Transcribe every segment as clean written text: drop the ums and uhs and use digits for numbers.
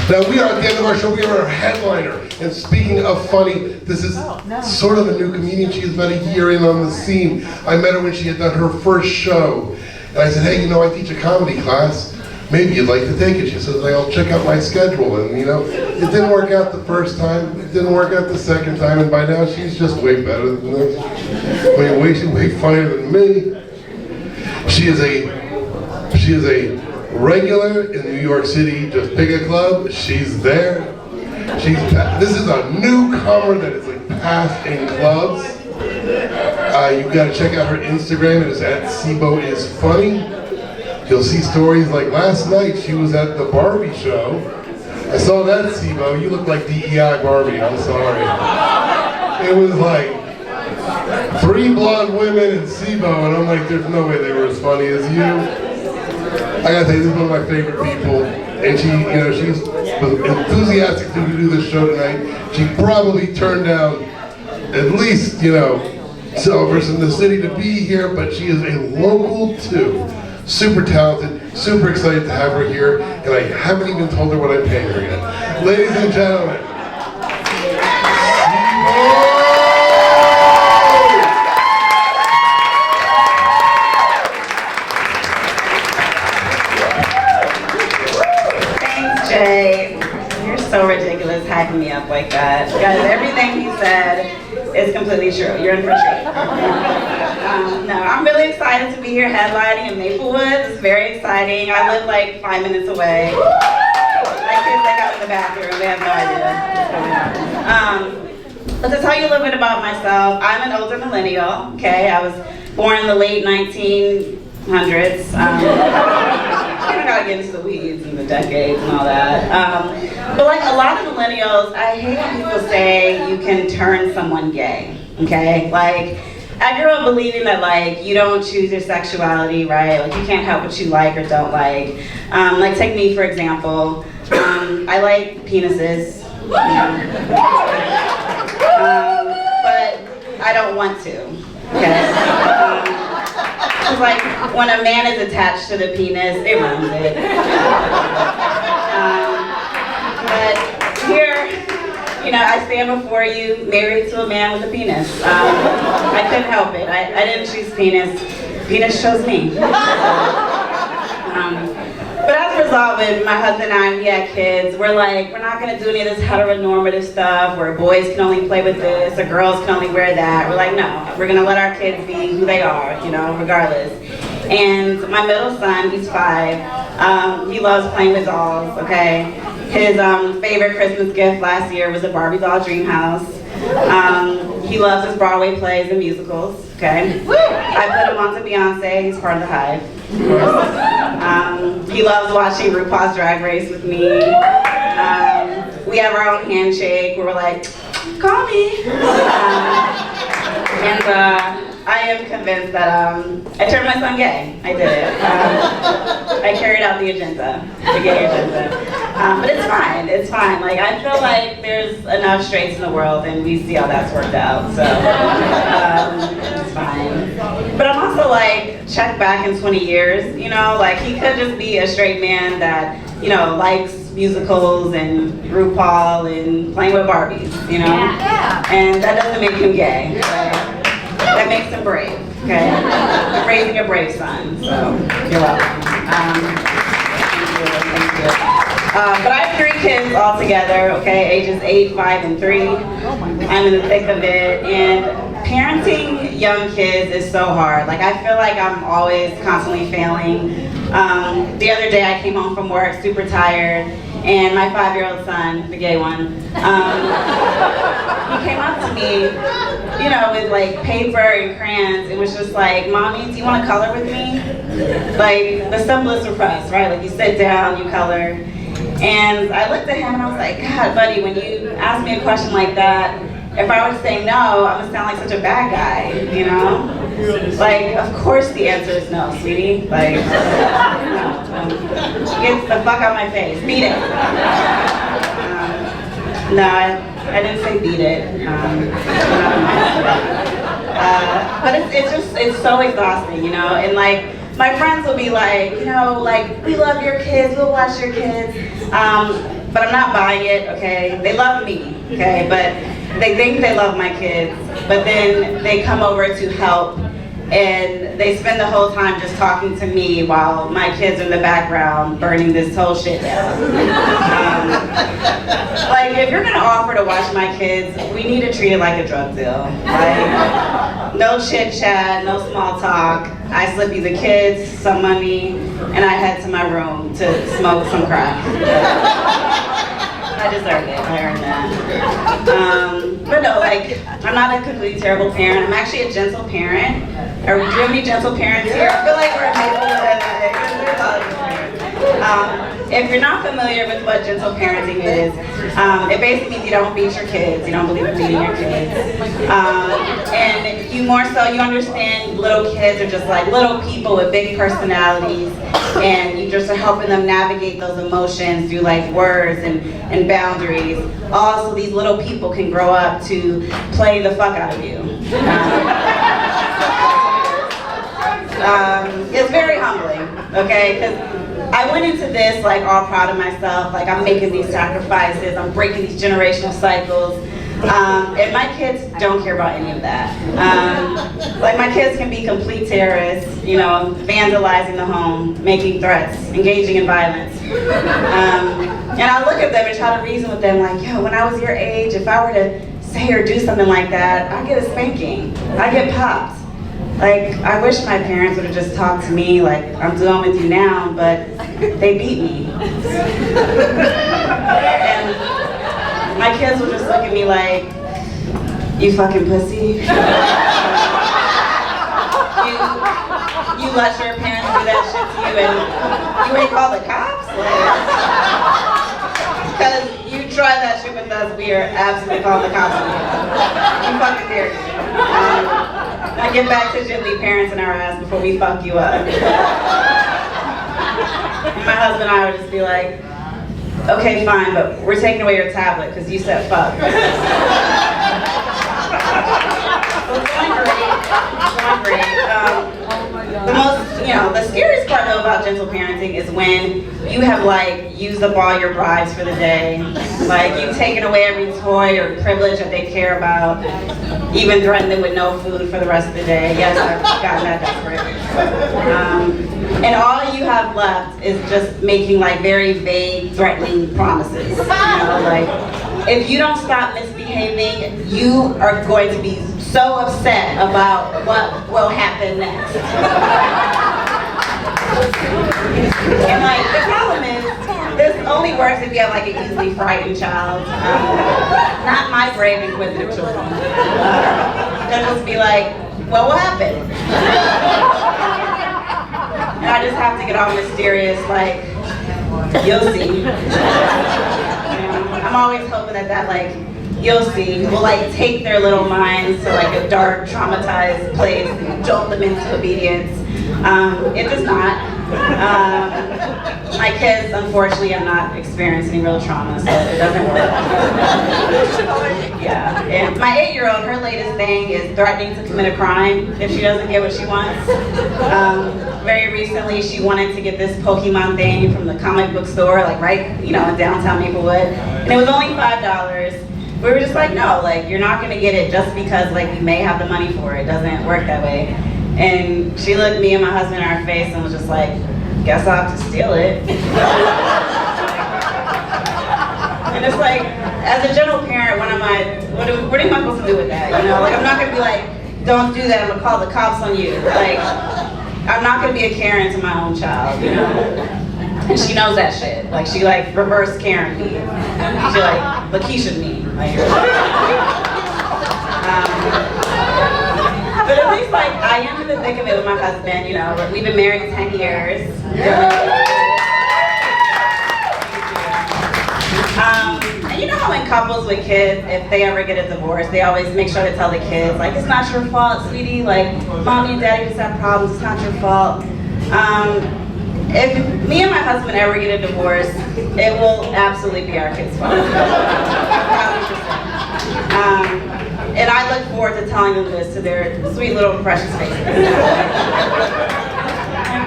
Now we are at the end of our show. We are our headliner. And speaking of funny, this is sort of a new comedian. She is about a year in on the scene. I met her when she had done her first show. And I said, hey, you know, I teach a comedy class. Maybe you'd like to take it. She says, I'll check out my schedule. And you know, it didn't work out the first time. It didn't work out the second time. And by now she's just way better than this. I mean, she's way funnier than me. She is a regular in New York City, just Pickett Club. She's there. This is a newcomer that is like past in clubs. You've got to check out her Instagram. It is at Sibo is funny. You'll see stories like last night she was at the Barbie show. I saw that, Sibo. You look like DEI Barbie. I'm sorry. It was like 3 blonde women and Sibo, and I'm like, there's no way they were as funny as you. I gotta tell you, this is one of my favorite people, and she, you know, she's enthusiastic to do this show tonight. She probably turned down at least, you know, offers in the city to be here, but she is a local too. Super talented, super excited to have her here, and I haven't even told her what I'm paying her yet. Ladies and gentlemen, You're so ridiculous hyping me up like that. Guys, everything he said is completely true. You're in for a treat. No, I'm really excited to be here headlining in Maplewood. It's very exciting. I live like 5 minutes away. My kids, they got in the bathroom. They have no idea. But to tell you a little bit about myself, I'm an older millennial, okay? I was born in the late 1900s. I gotta get into the weeds and the decades and all that. But like a lot of millennials, I hate when people say you can turn someone gay, okay? Like, I grew up believing that like, you don't choose your sexuality, right? Like you can't help what you like or don't like. Like take me for example. I like penises, you know? But I don't want to, okay? Because like when a man is attached to the penis, it ruins it. But here, you know, I stand before you married to a man with a penis. I couldn't help it. I didn't choose penis. Penis chose me. But as a result, when my husband and I, we had kids, we're like, we're not going to do any of this heteronormative stuff where boys can only play with this or girls can only wear that. We're like, no, we're going to let our kids be who they are, you know, regardless. And my middle son, he's 5, he loves playing with dolls, okay? His favorite Christmas gift last year was a Barbie doll dream house. He loves his Broadway plays and musicals, okay? I put him on to Beyonce, he's part of the Hive. He loves watching RuPaul's Drag Race with me. We have our own handshake where we're like, call me. I am convinced that I turned my son gay. I did it. I carried out the agenda, the gay agenda. But it's fine, it's fine. Like, I feel like there's enough straights in the world and we see how that's worked out, so it's fine. But I'm also like, check back in 20 years, you know, like he could just be a straight man that, you know, likes musicals and RuPaul and playing with Barbies, you know? Yeah. And that doesn't make him gay, right? That makes him brave, okay? I'm raising a brave son, so you're welcome. Thank you. But I have 3 kids all together, okay? Ages 8, 5, and 3. I'm in the thick of it, and parenting young kids is so hard. Like I feel like I'm always constantly failing. The other day I came home from work super tired, and my 5-year-old son, the gay one, he came up to me, you know, with like paper and crayons. It was just like, Mommy, do you want to color with me? Like the simplest request, right? Like you sit down, you color. And I looked at him and I was like, God, buddy, when you ask me a question like that, if I were to say no, I'm gonna sound like such a bad guy, you know? Like, of course the answer is no, sweetie. Like, get the fuck out of my face, beat it. No, I didn't say beat it. But it's so exhausting, you know? And like, my friends will be like, you know, like, we love your kids, we'll watch your kids. but I'm not buying it, okay? They love me, okay? But they think they love my kids, but then they come over to help and they spend the whole time just talking to me while my kids are in the background burning this whole shit down. Like, if you're gonna offer to watch my kids, we need to treat it like a drug deal. Like, no chit chat, no small talk. I slip you the kids, some money, and I head to my room to smoke some crack. I deserve it, I earned that. But no, like, I'm not a completely terrible parent. I'm actually a gentle parent. Do you have any gentle parents here? I feel like we're a Maplewood. If you're not familiar with what gentle parenting is, it basically means you don't beat your kids. You don't believe in beating your kids. And you more so, you understand little kids are just like little people with big personalities, and you just are helping them navigate those emotions through like words and boundaries. Also, these little people can grow up to play the fuck out of you. It's very humbling, okay? Because I went into this like all proud of myself, like I'm making these sacrifices, I'm breaking these generational cycles, and my kids don't care about any of that. Like my kids can be complete terrorists, you know, vandalizing the home, making threats, engaging in violence. And I look at them and try to reason with them like, yo, when I was your age, if I were to say or do something like that, I'd get a spanking, I'd get popped. Like, I wish my parents would have just talked to me like I'm doing with you now, but they beat me. And my kids will just look at me like, you fucking pussy. You let your parents do that shit to you and you ain't call the cops? Because you try that shit with us, we are absolutely calling the cops on you. You fucking dare you. I get back to gently parenting our ass before we fuck you up. And my husband and I would just be like, okay, fine, but we're taking away your tablet because you said fuck. It's going great. It's going great. The most, the scariest part though about gentle parenting is when you have like used up all your bribes for the day. Like you've taken away every toy or privilege that they care about, even threatened them with no food for the rest of the day. Yes, I've gotten that desperate. And all you have left is just making like very vague, threatening promises. Like if you don't stop misbehaving, you are going to be so upset about what will happen next. And like the problem is, this only works if you have like an easily frightened child. Not my brave inquisitive children. They'll just be like, well, what happened? And I just have to get all mysterious, like, you'll see. I'm always hoping that like, you'll see, will like take their little minds to like a dark, traumatized place and jolt them into obedience. It does not. My kids, unfortunately, have not experienced any real trauma, so it doesn't work. Yeah, and my 8-year-old, her latest thing is threatening to commit a crime if she doesn't get what she wants. Very recently, she wanted to get this Pokemon thing from the comic book store, like right, in downtown Maplewood, and it was only $5. We were just like, no, like you're not gonna get it just because like we may have the money for it. It doesn't work that way. And she looked me and my husband in our face and was just like, guess I'll have to steal it. And it's like, as a gentle parent, what am I supposed to do with that? Like I'm not gonna be like, don't do that, I'm gonna call the cops on you. Like, I'm not gonna be a Karen to my own child, And she knows that shit. Like she like reverse Karen me. She like Lakeisha me. But at least like I am in the thick of it with my husband, we've been married 10 years. And you know how in couples with kids, if they ever get a divorce, they always make sure to tell the kids, like, it's not your fault, sweetie, like, mommy and daddy just have problems, it's not your fault. If me and my husband ever get a divorce, it will absolutely be our kids' fault. 100%. And I look forward to telling them this to their sweet little precious faces.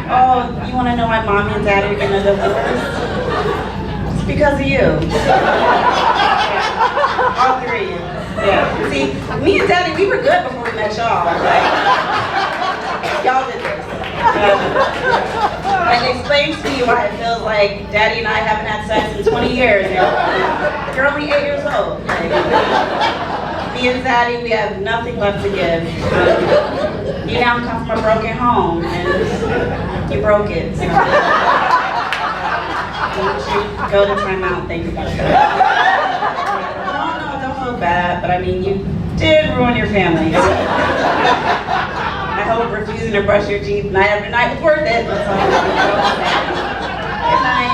Oh, you want to know why mommy and daddy are getting a divorce? It's Because of you. Yeah. All three of you. Yeah. See, me and Daddy, we were good before we met y'all. Like, y'all did this. And explain to you why it feels like Daddy and I haven't had sex in 20 years. You're only 8 years old. Like, me and Daddy, we have nothing left to give. You now come from a broken home, and you broke it. So. Go to timeout, think about it. No, don't feel bad, but I mean, you did ruin your family. I hope refusing to brush your teeth night after night was worth it. That's all. Good night.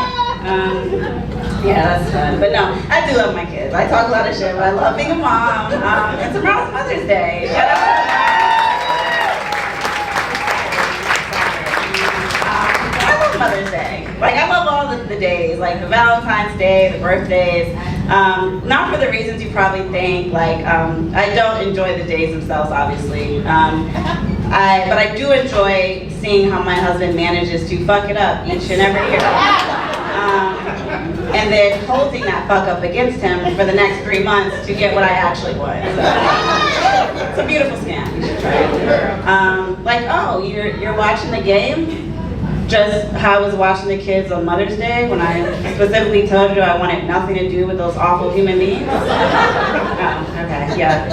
Yeah, that's fun. But no, I do love my kids. I talk a lot of shit, but I love being a mom. And tomorrow's Mother's Day. Shout out to I love Mother's Day. Like, I love all the days, like the Valentine's Day, the birthdays. Not for the reasons you probably think. Like, I don't enjoy the days themselves, obviously. But I do enjoy seeing how my husband manages to fuck it up each and every year. And then holding that fuck up against him for the next 3 months to get what I actually want. So, it's a beautiful scam. You should try it. Like, oh, you're watching the game? Just how I was watching the kids on Mother's Day when I specifically told you I wanted nothing to do with those awful human beings? Oh, okay, yeah.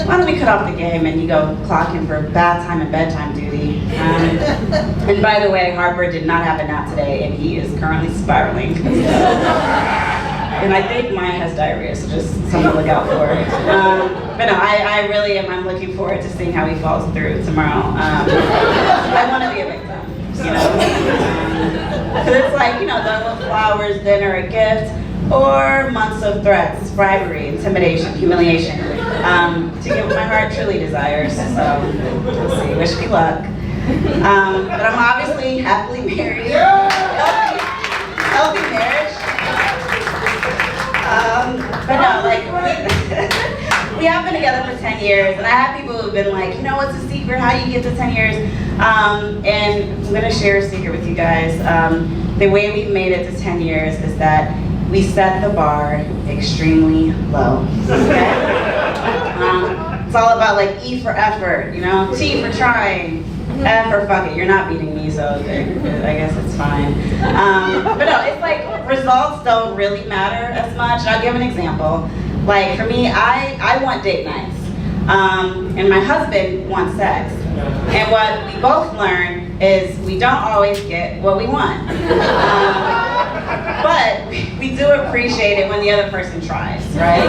Why don't we cut off the game and you go clock in for bath time and bedtime duty? And by the way, Harper did not have a nap today and he is currently spiraling. And I think Maya has diarrhea, so just something to look out for. But no, I really am. I'm looking forward to seeing how he falls through tomorrow. I want to be a victim. You know, because it's like, you know, the little flowers, dinner, a gift, or months of threats, bribery, intimidation, humiliation, to get what my heart truly desires. So, we'll see. Wish me luck. But I'm obviously happily married. Healthy marriage. But no, like, we have been together for 10 years, and I have people who've been like, you know, what's the secret? How do you get to 10 years? And I'm gonna share a secret with you guys. The way we've made it to 10 years is that we set the bar extremely low. Okay? It's all about like E for effort, you know, T for trying, F for fuck it. You're not beating me, so I guess it's fine. But no, it's like results don't really matter as much. I'll give an example. Like for me, I want date nights, and my husband wants sex. And what we both learned is we don't always get what we want. But we do appreciate it when the other person tries, right?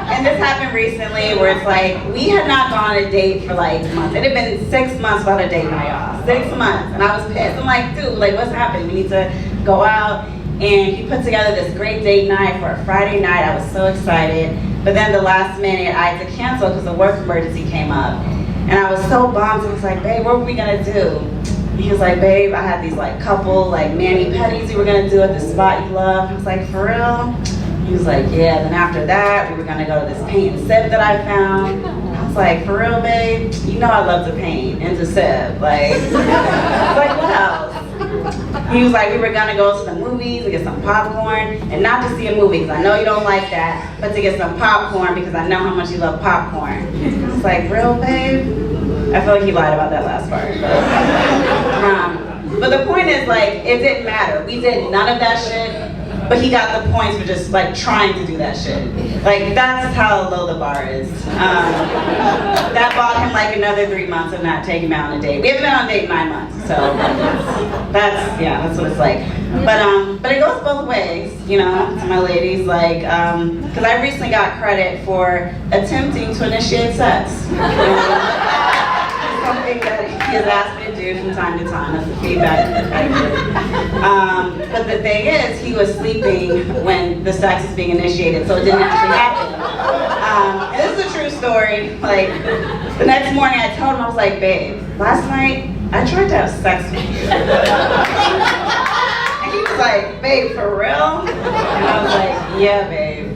And this happened recently where it's like, we had not gone on a date for like months. It had been 6 months without a date night, y'all. 6 months. And I was pissed. I'm like, dude, like what's happening? We need to go out. And he put together this great date night for a Friday night. I was so excited. But then the last minute I had to cancel because a work emergency came up. And I was so bummed. I was like, babe, what were we gonna do? He was like, babe, I had these like couple like mani-pedis we were gonna do at the spot you love. I was like, for real? He was like, yeah. Then after that, we were gonna go to this paint and sip that I found. I was like, for real, babe? You know I love to paint and to sip. Like, like what else? He was like, we were gonna go to the movies to get some popcorn, and not to see a movie, because I know you don't like that, but to get some popcorn because I know how much you love popcorn. I was like, real, babe? I feel like he lied about that last part. But the point is, like, it didn't matter. We did none of that shit, but he got the points for just, like, trying to do that shit. Like, that's how low the bar is. That bought him, like, another 3 months of not taking him out on a date. We haven't been on a date in 9 months, so that's what it's like. But it goes both ways, you know, to my ladies, like, because I recently got credit for attempting to initiate sex. Something that he has asked me to do from time to time. That's the feedback I get. But the thing is, he was sleeping when the sex was being initiated, so it didn't actually happen. And this is a true story. Like, the next morning I told him, I was like, babe, last night I tried to have sex with you. And he was like, babe, for real? And I was like, yeah, babe.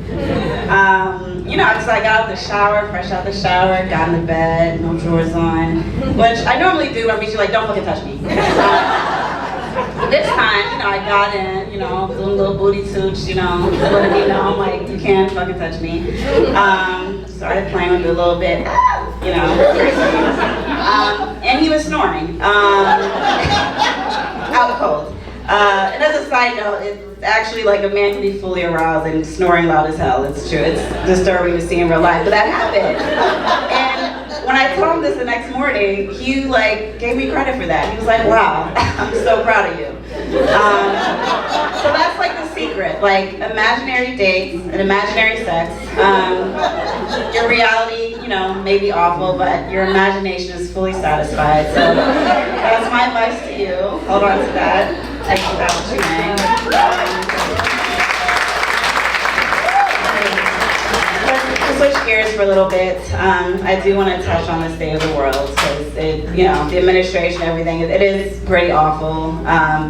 You know, because I got out the shower, fresh out the shower, got in the bed, no drawers on, which I normally do. I'm usually like, don't fucking touch me. This time, you know, I got in, you know, doing little booty tooch, you know, letting me know, I'm like, you can't fucking touch me. Started playing with it a little bit, you know, and he was snoring, out cold. And as a side note, it's actually like a man can be fully aroused and snoring loud as hell. It's true. It's disturbing to see in real life, but that happened. And when I told him this the next morning, he like gave me credit for that. He was like, "Wow, I'm so proud of you." So that's like the secret, like imaginary dates and imaginary sex. Your reality, you know, may be awful, but your imagination is fully satisfied. So that's my advice to you. Hold on to that. Take that what you may. To switch gears for a little bit, I do want to touch on the state of the world because you know, the administration, everything, it is pretty awful.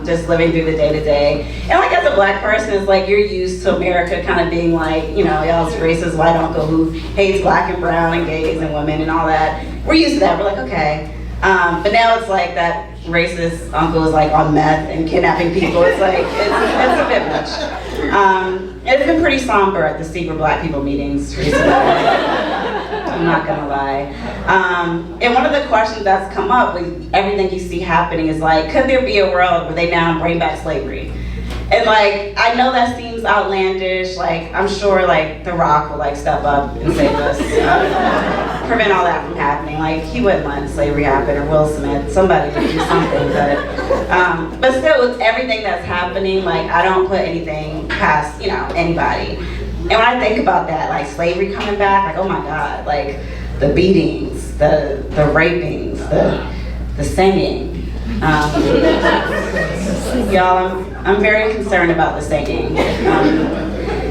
Just living through the day to day, and like as a black person, it's like you're used to America kind of being like, you know, y'all's racist white uncle who hates black and brown and gays and women and all that. We're used to that. We're like, okay, but now it's like that racist uncle is like on meth and kidnapping people. It's like it's a bit much. It's been pretty somber at the secret black people meetings recently. I'm not gonna lie. And one of the questions that's come up with everything you see happening is like, could there be a world where they now bring back slavery? And like, I know that seems outlandish. Like, I'm sure like The Rock will like step up and save us, prevent all that from happening. Like, he wouldn't let slavery happen, or Will Smith. Somebody would do something, but still, with everything that's happening, like I don't put anything past, you know, anybody. And when I think about that, like slavery coming back, like oh my God, like the beatings, the rapings, the singing. Y'all, I'm very concerned about the singing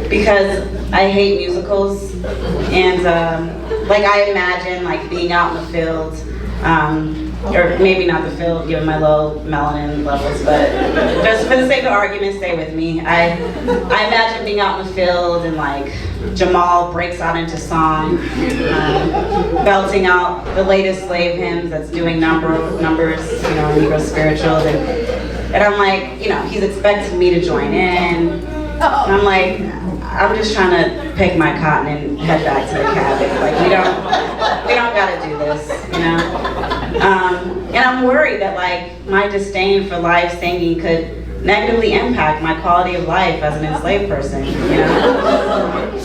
because I hate musicals, and like I imagine like being out in the field, or maybe not the field given my low melanin levels, but just for the sake of argument, stay with me. I imagine being out in the field and like Jamal breaks out into song, belting out the latest slave hymns that's doing numbers, you know, Negro spirituals, and I'm like, you know, he's expecting me to join in, and I'm like, I'm just trying to pick my cotton and head back to the cabin. Like we don't gotta do this, you know. And I'm worried that like my disdain for live singing could negatively impact my quality of life as an enslaved person, you know?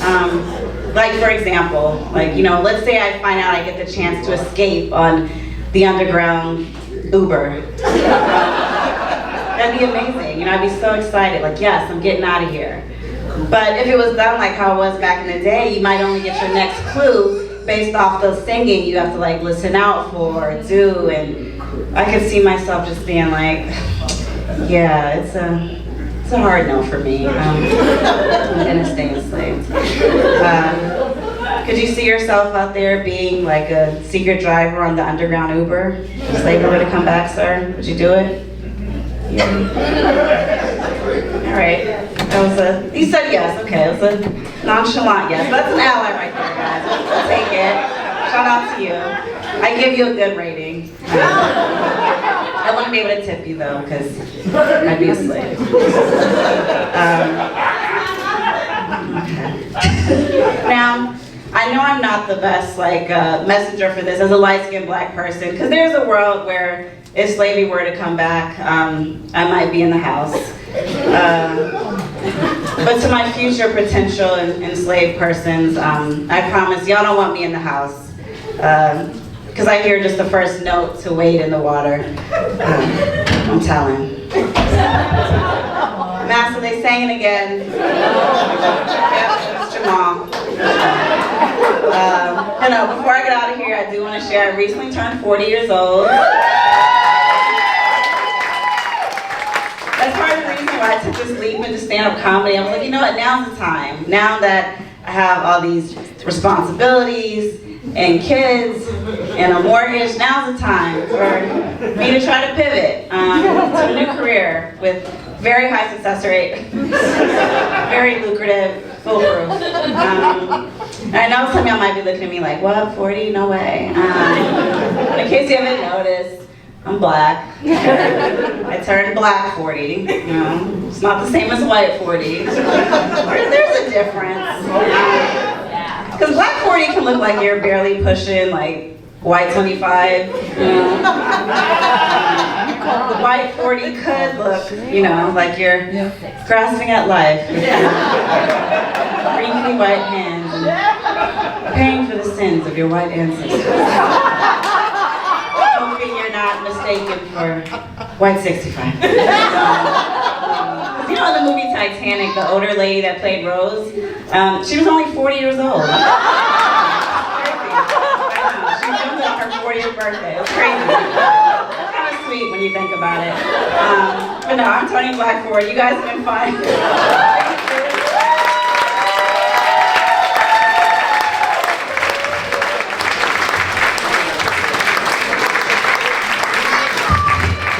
Like for example, like, you know, let's say I find out I get the chance to escape on the underground Uber. That'd be amazing, you know, I'd be so excited, like yes, I'm getting out of here. But if it was done like how it was back in the day, you might only get your next clue based off the singing you have to like listen out for or do, and I could see myself just being like, yeah, it's a hard no for me. I'm gonna stay enslaved. Could you see yourself out there being like a secret driver on the underground Uber? If slavery were to come back, sir, would you do it? Yeah. All right. You said yes. Okay, it was a nonchalant yes. That's an ally right there, guys. I'll take it. Shout out to you. I give you a good rating. I wouldn't be able to tip you though, because I'd be a slave. Now, I know I'm not the best like messenger for this as a light-skinned black person, because there's a world where if slavery were to come back, I might be in the house. But to my future potential enslaved persons, I promise y'all don't want me in the house. Because I hear just the first note to wade in the water. I'm telling. Master, they sang it again. Yep, it's Jamal. Before I get out of here, I do want to share, I recently turned 40 years old. That's part of the reason why I took this leap into stand-up comedy. I was like, you know what, now's the time. Now that I have all these responsibilities and kids and a mortgage, now's the time for me to try to pivot to a new career with very high success rate, very lucrative, foolproof. And I know some of y'all might be looking at me like, what, 40? No way. In case you haven't noticed, I'm black. I turned black 40. You know, it's not the same as white 40. There's a difference. Because black 40 can look like you're barely pushing like white 25. You know? White 40 could look, you know, like you're grasping at life. Wrinkly white hands and paying for the sins of your white ancestors. Hoping you're not mistaken for white 65. You know, in the movie Titanic, the older lady that played Rose, she was only 40 years old. Crazy. I know. She jumped on her 40th birthday. It was crazy. Kind of sweet when you think about it. But no, I'm turning black 40. You guys have been fine.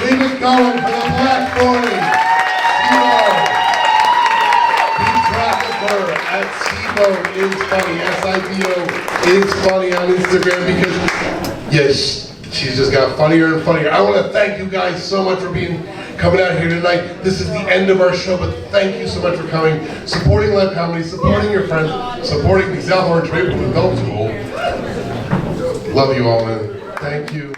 Leave it going for the Black 40. Sibo. Keep track of her at Sibo is funny. S-I-B-O is funny on Instagram because, yes, she's just got funnier and funnier. I want to thank you guys so much for coming out here tonight. This is the end of our show, but thank you so much for coming, supporting live comedy, supporting your friends, supporting the South Orange Maplewood Adult School. Love you all, man. Thank you.